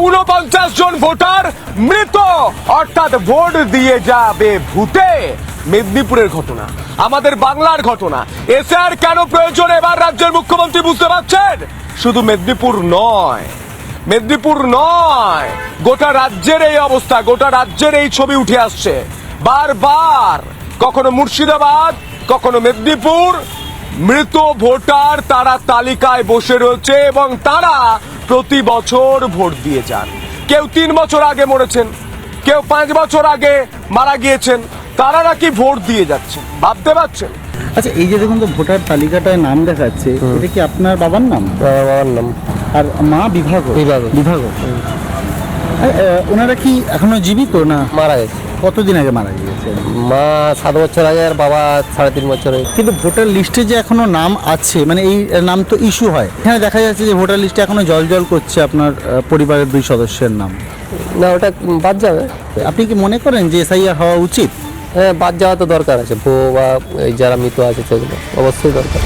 49 জন voter মৃত, অর্থাৎ vote দিয়ে যাবে ভূতে। মেদিনীপুরের ঘটনা, আমাদের বাংলার ঘটনা। এসআর কেন প্রয়োজন এবার রাজ্যের মুখ্যমন্ত্রী বুঝতে পারছেন? শুধু মেদিনীপুর নয়, মেদিনীপুর নয়, গোটা রাজ্যের এই অবস্থা, গোটা রাজ্যের এই ছবি উঠে আসছে বারবার। কখনো মুর্শিদাবাদ, কখনো মেদিনীপুর, মৃত ভোটার তারা তালিকায় বসে রয়েছে এবং তারা প্রতি বছর ভোট দিয়ে যান। কেউ 3 বছর আগে মরেছেন, কেউ 5 বছর আগে মারা গিয়েছেন, তারা নাকি ভোট দিয়ে যাচ্ছেন। ভাবতে পারছেন? আচ্ছা, এই যে দেখুন তো ভোটার তালিকাটায় নাম দেখাচ্ছে, এটা কি আপনার বাবার নাম? বাবার নাম আর মা বিভাগ বিভাগ। বিভাগ। ওনারা কি এখনো জীবিত না মারা গেছে। কতদিন আগে মারা গিয়েছে? মা 7 বছর আগে আর বাবা 3.5 বছর আগে। কিন্তু ভোটার লিস্টে যে এখনো নাম আছে, মানে এই নাম তো ইস্যু হয়, এখানে দেখা যাচ্ছে যে ভোটার লিস্টে এখনো জল করছে আপনার পরিবারের 2 সদস্যের নাম। না, ওটা বাদ যাবে। আপনি কি মনে করেন যে এসআইআর হওয়া উচিত? হ্যাঁ, বাদ যাওয়া তো দরকার আছে। বউ বা এই যারা মৃত আছে সেগুলো অবশ্যই দরকার।